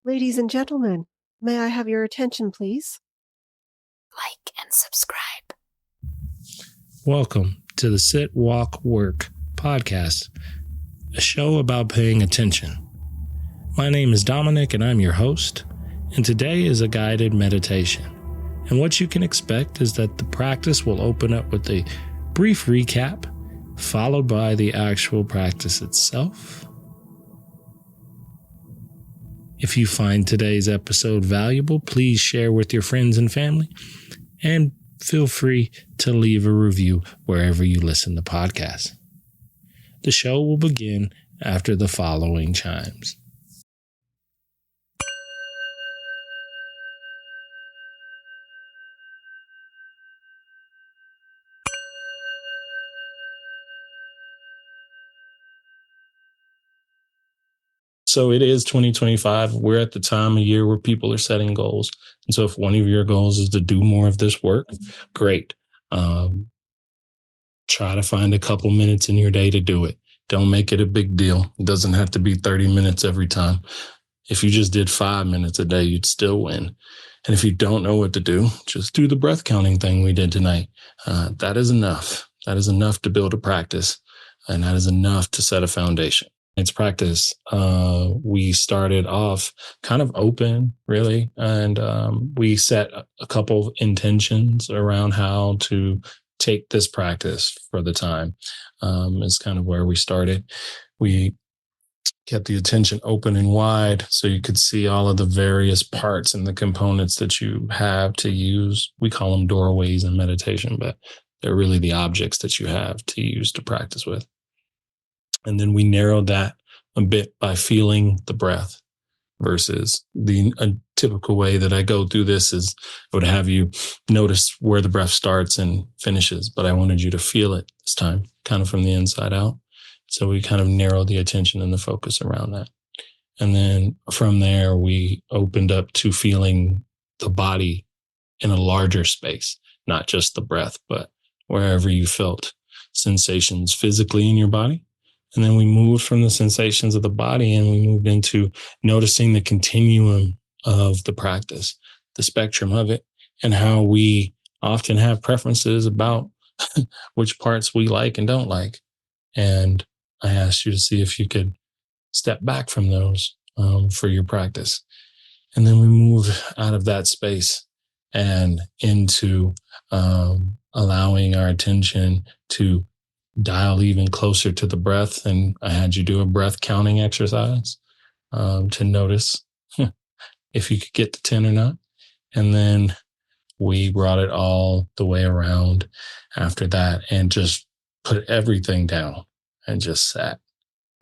Ladies and gentlemen, may I have your attention, please? Like and subscribe. Welcome to the Sit, Walk, Work podcast, a show about paying attention. My name is Dominic and I'm your host, and today is a guided meditation. And what you can expect is that the practice will open up with a brief recap, followed by the actual practice itself. If you find today's episode valuable, please share with your friends and family, and feel free to leave a review wherever you listen to podcasts. The show will begin after the following chimes. So it is 2025. We're at the time of year where people are setting goals. And so if one of your goals is to do more of this work, great. Try to find a couple minutes in your day to do it. Don't make it a big deal. It doesn't have to be 30 minutes every time. If you just did 5 minutes a day, you'd still win. And if you don't know what to do, just do the breath counting thing we did tonight. That is enough. That is enough to build a practice. And that is enough to set a foundation. It's practice. We started off kind of open, really, and we set a couple of intentions around how to take this practice for the time. Is kind of where we started. We kept the attention open and wide so you could see all of the various parts and the components that you have to use. We call them doorways in meditation, but they're really the objects that you have to use to practice with. And then we narrowed that a bit by feeling the breath versus a typical way that I go through this is I would have you notice where the breath starts and finishes, but I wanted you to feel it this time, kind of from the inside out. So we kind of narrowed the attention and the focus around that. And then from there, we opened up to feeling the body in a larger space, not just the breath, but wherever you felt sensations physically in your body. And then we moved from the sensations of the body and we moved into noticing the continuum of the practice, the spectrum of it, and how we often have preferences about which parts we like and don't like. And I asked you to see if you could step back from those for your practice. And then we moved out of that space and into allowing our attention to dial even closer to the breath. And I had you do a breath counting exercise to notice if you could get to 10 or not. And then we brought it all the way around after that and just put everything down and just sat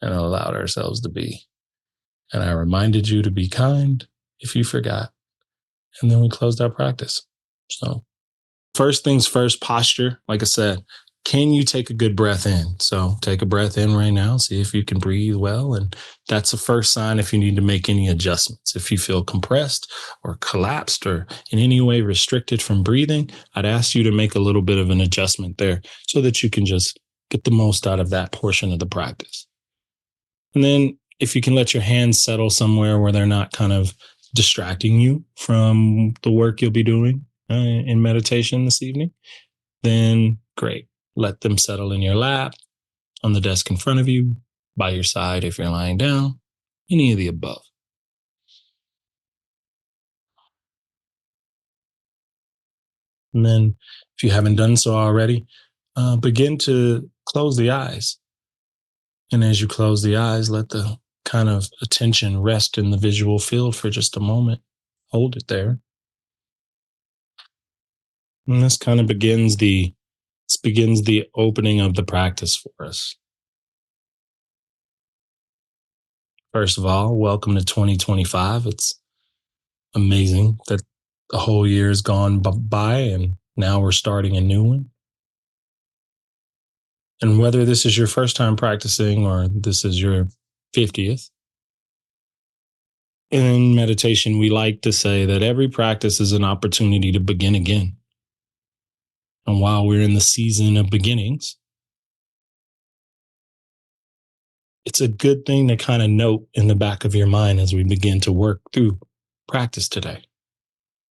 and allowed ourselves to be. And I reminded you to be kind if you forgot. And then we closed our practice. So first things first, posture. Like I said, can you take a good breath in? So take a breath in right now. See if you can breathe well. And that's the first sign if you need to make any adjustments. If you feel compressed or collapsed or in any way restricted from breathing, I'd ask you to make a little bit of an adjustment there so that you can just get the most out of that portion of the practice. And then if you can let your hands settle somewhere where they're not kind of distracting you from the work you'll be doing in meditation this evening, then great. Let them settle in your lap, on the desk in front of you, by your side if you're lying down, any of the above. And then if you haven't done so already, begin to close the eyes. And as you close the eyes, let the kind of attention rest in the visual field for just a moment. Hold it there. And this kind of begins the opening of the practice for us. First of all, welcome to 2025. It's amazing that the whole year has gone by and now we're starting a new one. And whether this is your first time practicing or this is your 50th, in meditation, we like to say that every practice is an opportunity to begin again. And while we're in the season of beginnings, it's a good thing to kind of note in the back of your mind as we begin to work through practice today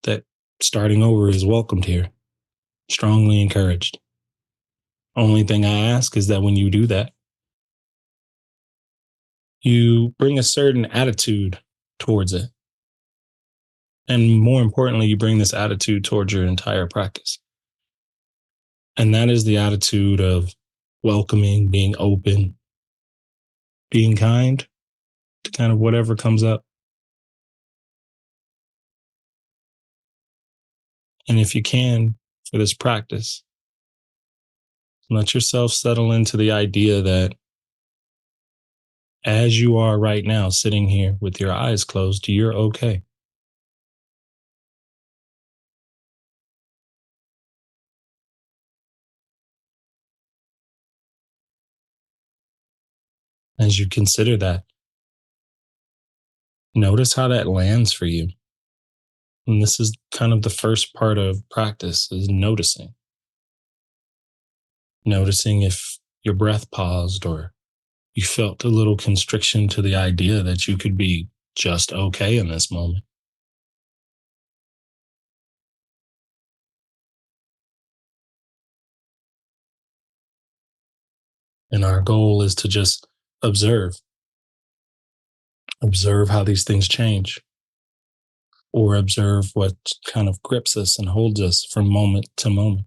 that starting over is welcomed here, strongly encouraged. Only thing I ask is that when you do that, you bring a certain attitude towards it. And more importantly, you bring this attitude towards your entire practice. And that is the attitude of welcoming, being open, being kind to kind of whatever comes up. And if you can, for this practice, let yourself settle into the idea that as you are right now, sitting here with your eyes closed, you're okay. As you consider that, notice how that lands for you. And this is kind of the first part of practice is noticing if your breath paused or you felt a little constriction to the idea that you could be just okay in this moment. And our goal is to just observe, observe how these things change, or observe what kind of grips us and holds us from moment to moment.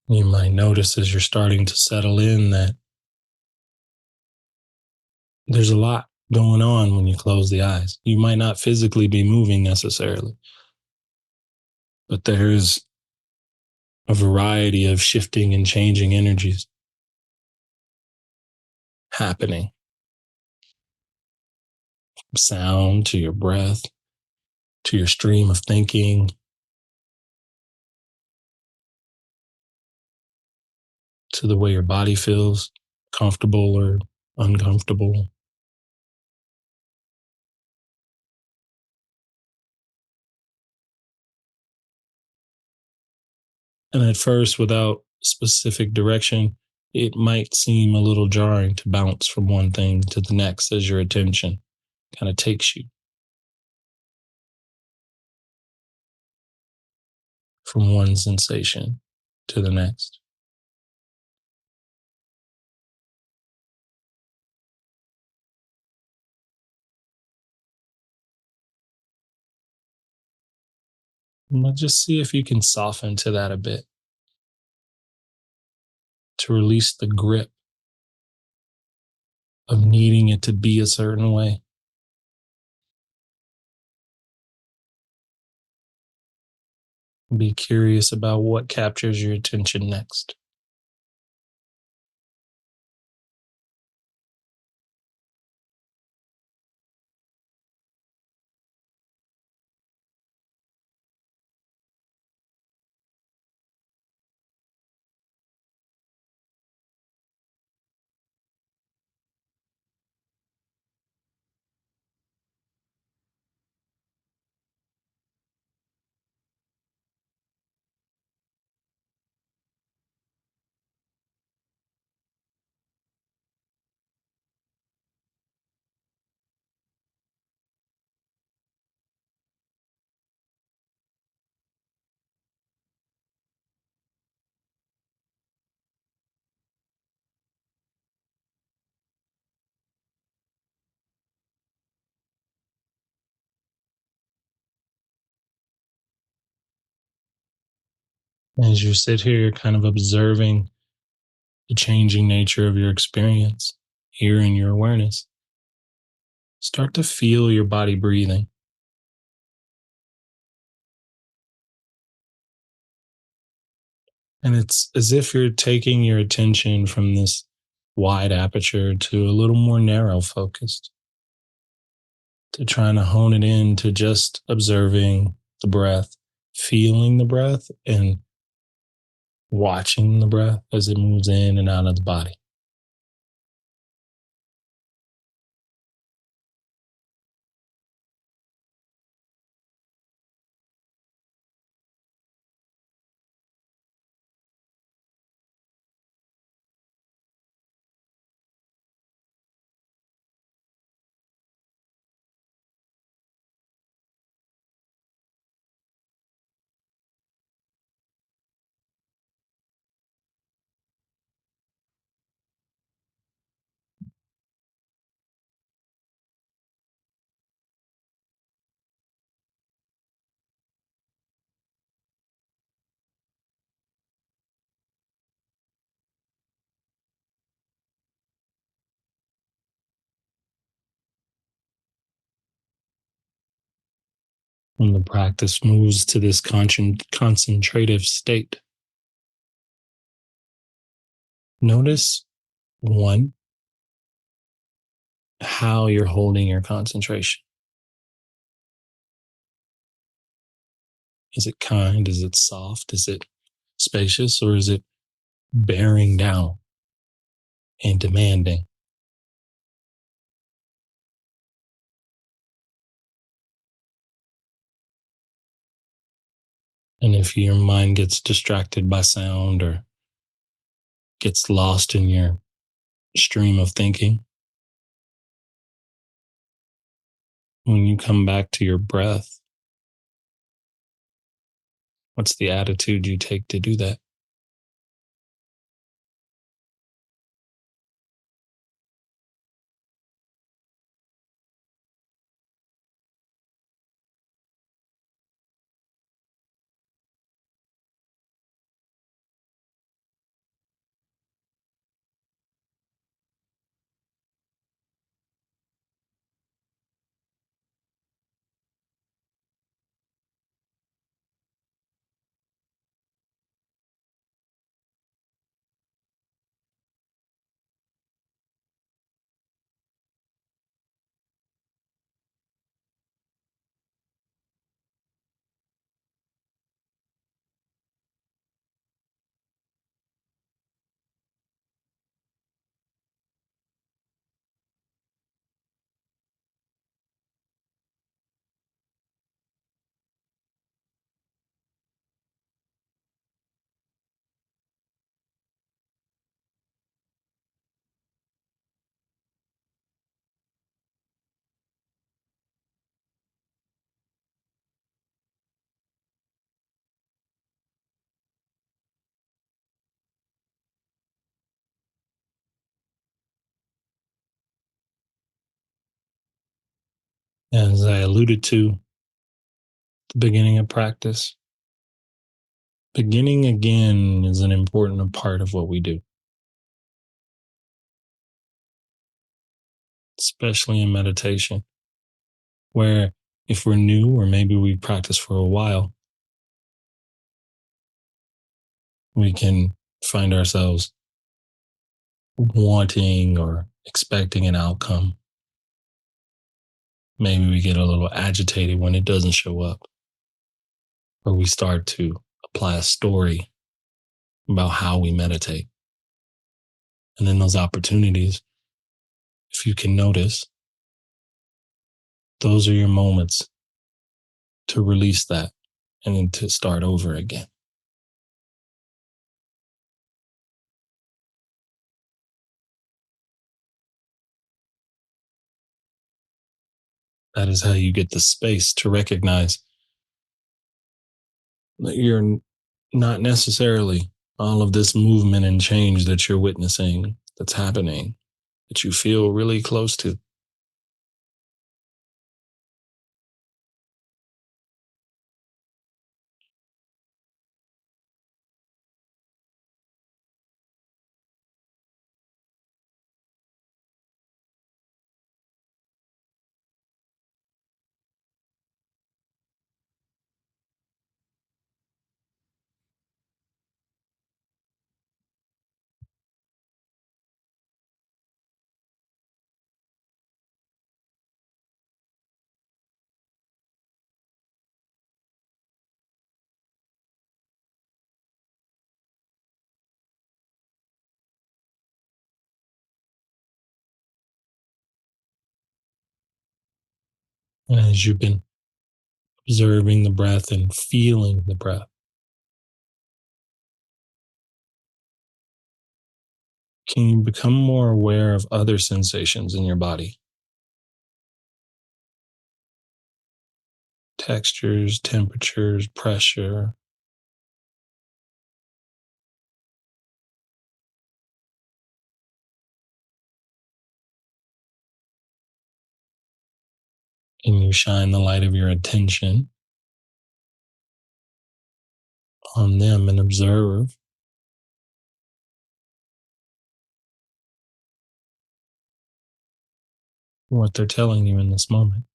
You might notice as you're starting to settle in that there's a lot going on when you close the eyes. You might not physically be moving necessarily, but there's a variety of shifting and changing energies happening. Sound to your breath, to your stream of thinking, to the way your body feels, comfortable or uncomfortable. And at first, without specific direction, it might seem a little jarring to bounce from one thing to the next as your attention kind of takes you from one sensation to the next. But just see if you can soften to that a bit to release the grip of needing it to be a certain way. Be curious about what captures your attention next. As you sit here, you're kind of observing the changing nature of your experience here in your awareness. Start to feel your body breathing. And it's as if you're taking your attention from this wide aperture to a little more narrow focused. to trying to hone it in to just observing the breath, feeling the breath, and watching the breath as it moves in and out of the body. When the practice moves to this concentrative state, notice one, how you're holding your concentration. Is it kind? Is it soft? Is it spacious? Or is it bearing down and demanding? And if your mind gets distracted by sound or gets lost in your stream of thinking, when you come back to your breath, what's the attitude you take to do that? As I alluded to at the beginning of practice, beginning again is an important part of what we do, especially in meditation, where if we're new or maybe we practice for a while, we can find ourselves wanting or expecting an outcome. Maybe we get a little agitated when it doesn't show up, or we start to apply a story about how we meditate. And then those opportunities, if you can notice, those are your moments to release that and then to start over again. That is how you get the space to recognize that you're not necessarily all of this movement and change that you're witnessing that's happening, that you feel really close to. And as you've been observing the breath and feeling the breath, can you become more aware of other sensations in your body? Textures, temperatures, pressure. And you shine the light of your attention on them and observe what they're telling you in this moment.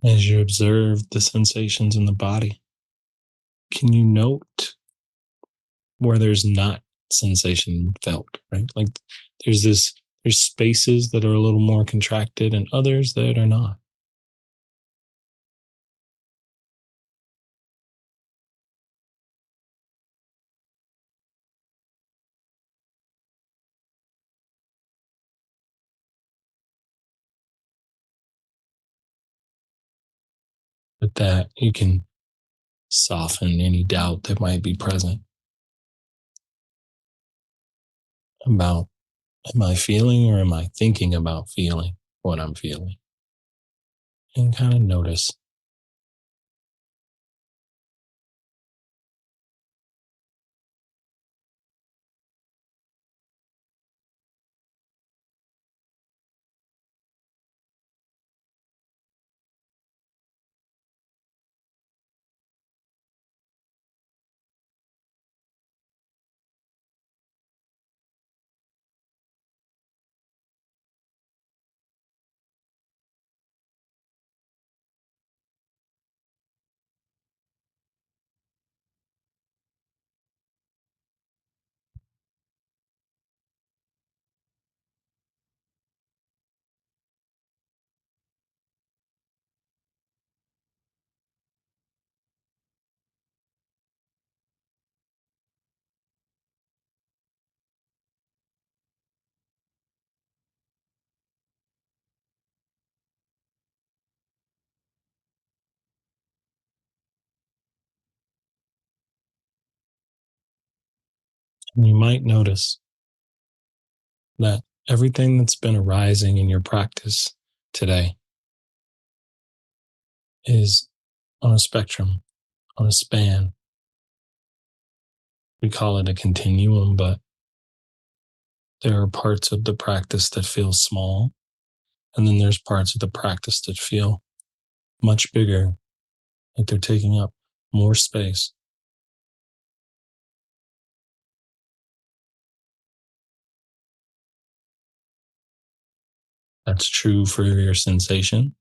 As you observe the sensations in the body, can you note where there's not sensation felt, right? Like there's spaces that are a little more contracted and others that are not. But that you can soften any doubt that might be present about, am I feeling or am I thinking about feeling what I'm feeling? And kind of notice. And you might notice that everything that's been arising in your practice today is on a spectrum, on a span. We call it a continuum, but there are parts of the practice that feel small. And then there's parts of the practice that feel much bigger, like they're taking up more space. That's true for your sensation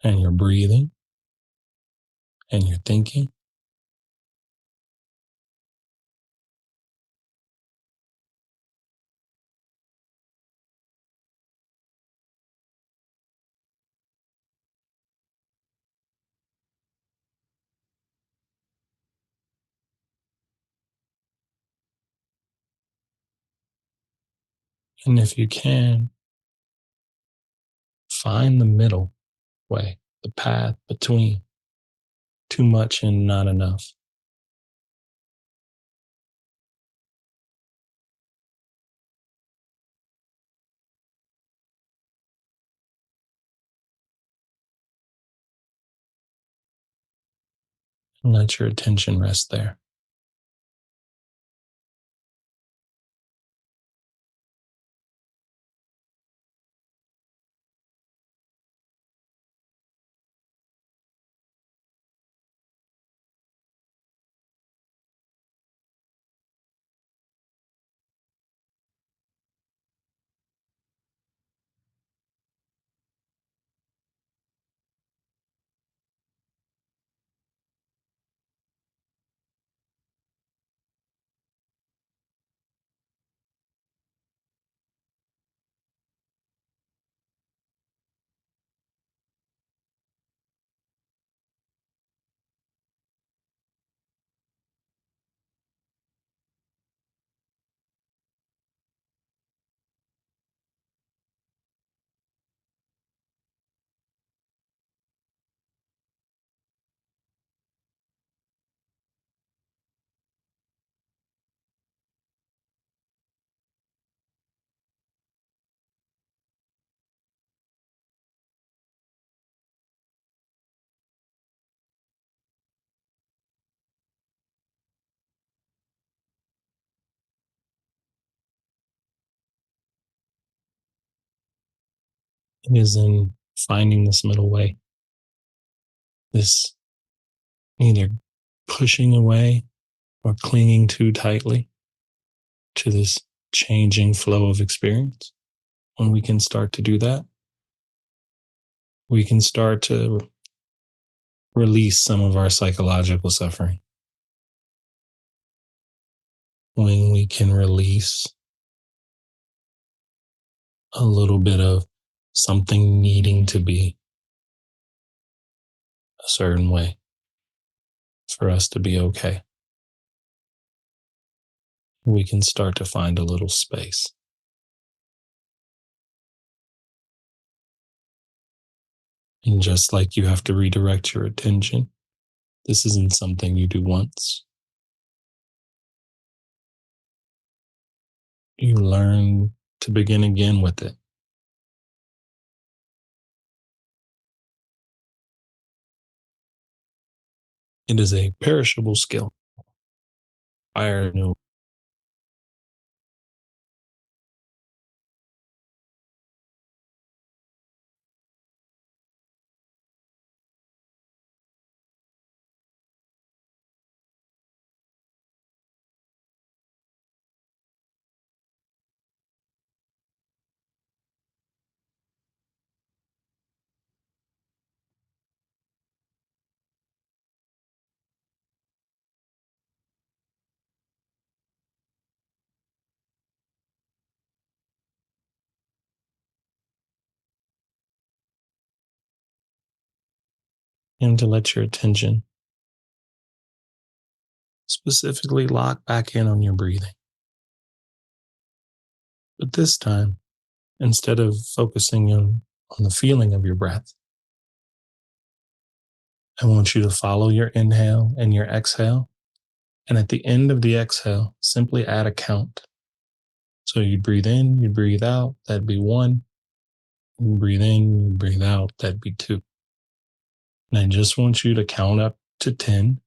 and your breathing and your thinking. And if you can, find the middle way, the path between too much and not enough. and let your attention rest there. It is in finding this middle way, this either pushing away or clinging too tightly to this changing flow of experience. When we can start to do that, we can start to release some of our psychological suffering. When we can release a little bit of something needing to be a certain way for us to be okay, we can start to find a little space. And just like you have to redirect your attention, this isn't something you do once. You learn to begin again with it. It is a perishable skill. Fire new. And to let your attention specifically lock back in on your breathing. But this time, instead of focusing on the feeling of your breath, I want you to follow your inhale and your exhale. And at the end of the exhale, simply add a count. So you breathe in, you breathe out, that'd be one. You breathe in, you breathe out, that'd be two. And I just want you to count up to 10.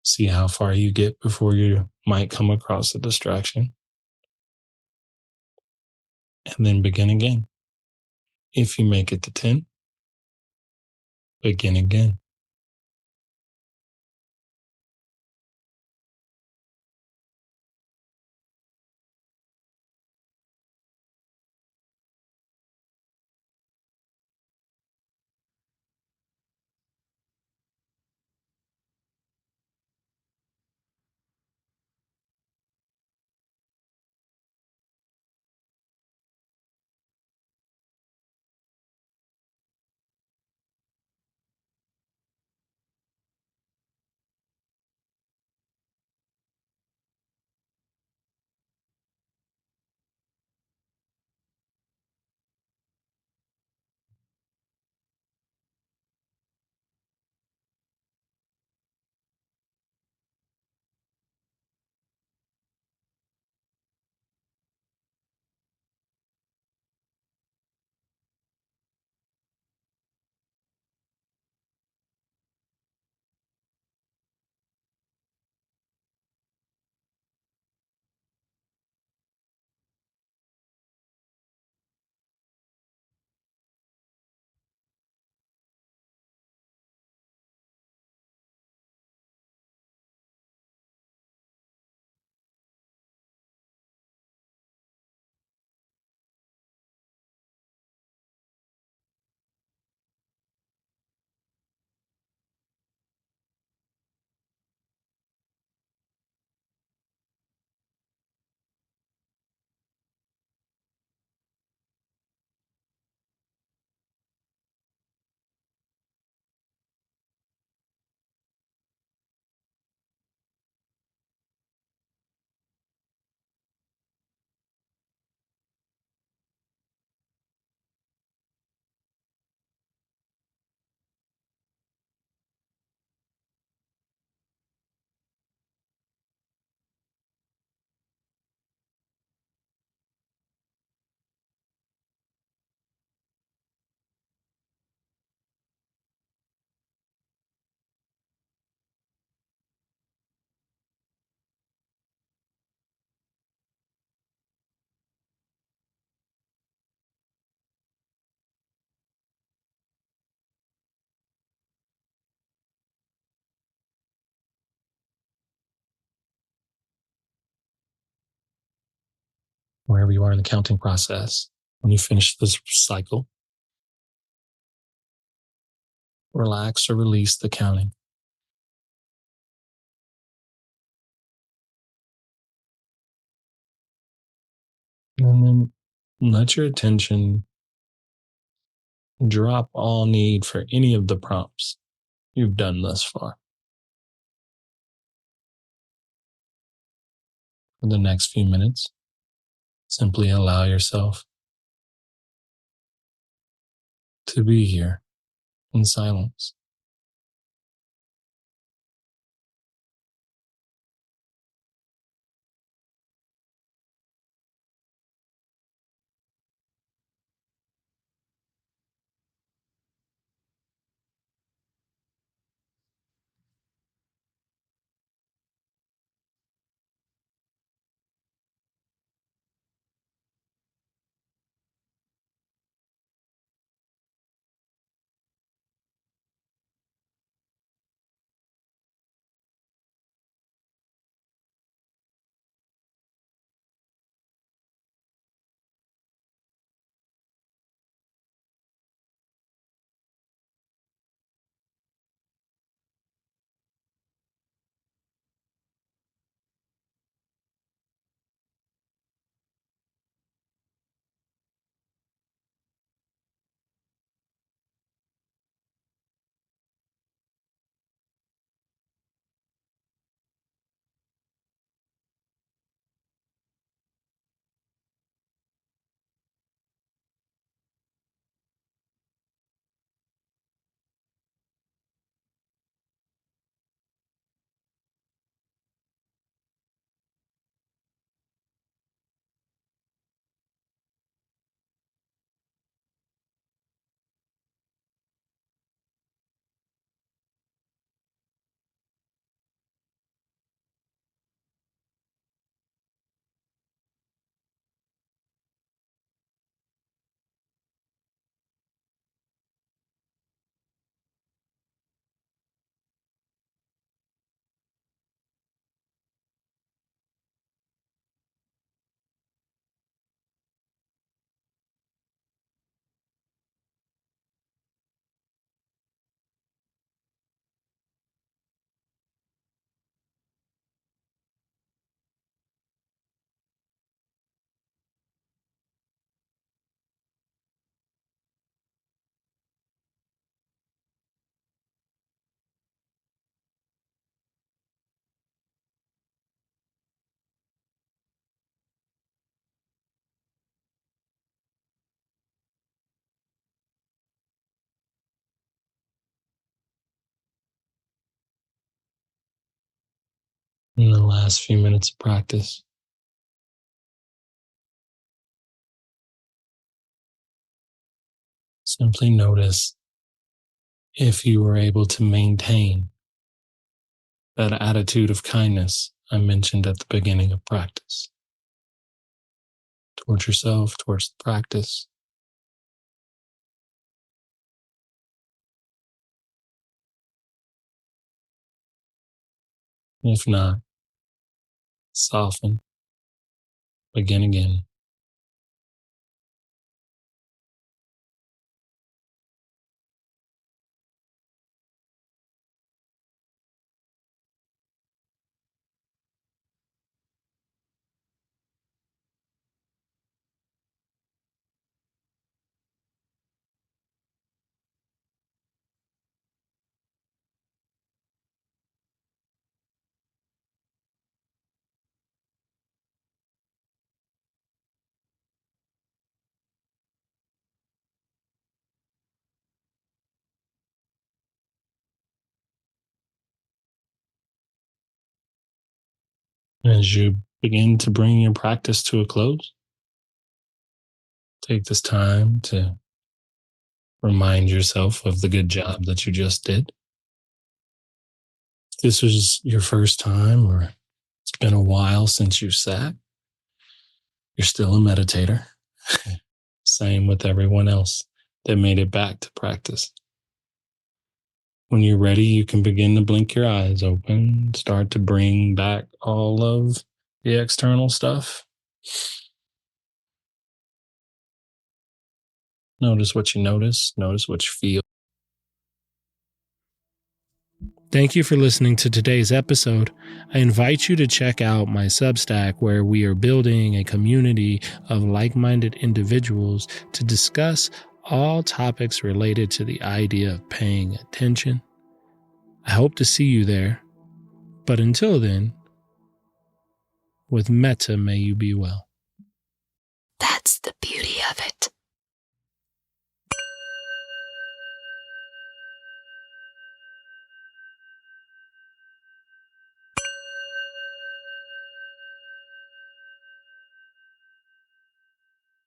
See how far you get before you might come across a distraction. And then begin again. If you make it to 10, begin again. wherever you are in the counting process. When you finish this cycle, relax or release the counting. And then let your attention drop all need for any of the prompts you've done thus far. For the next few minutes, simply allow yourself to be here in silence. In the last few minutes of practice, simply notice if you were able to maintain that attitude of kindness I mentioned at the beginning of practice towards yourself, towards the practice. If not, soften, begin again. As you begin to bring your practice to a close, take this time to remind yourself of the good job that you just did. If this was your first time or it's been a while since you sat, you're still a meditator. Same with everyone else that made it back to practice. When you're ready, you can begin to blink your eyes open, start to bring back all of the external stuff. Notice what you notice. Notice what you feel. Thank you for listening to today's episode. I invite you to check out my Substack, where we are building a community of like-minded individuals to discuss all topics related to the idea of paying attention. I hope to see you there. But until then, with metta may you be well. That's the beauty of it.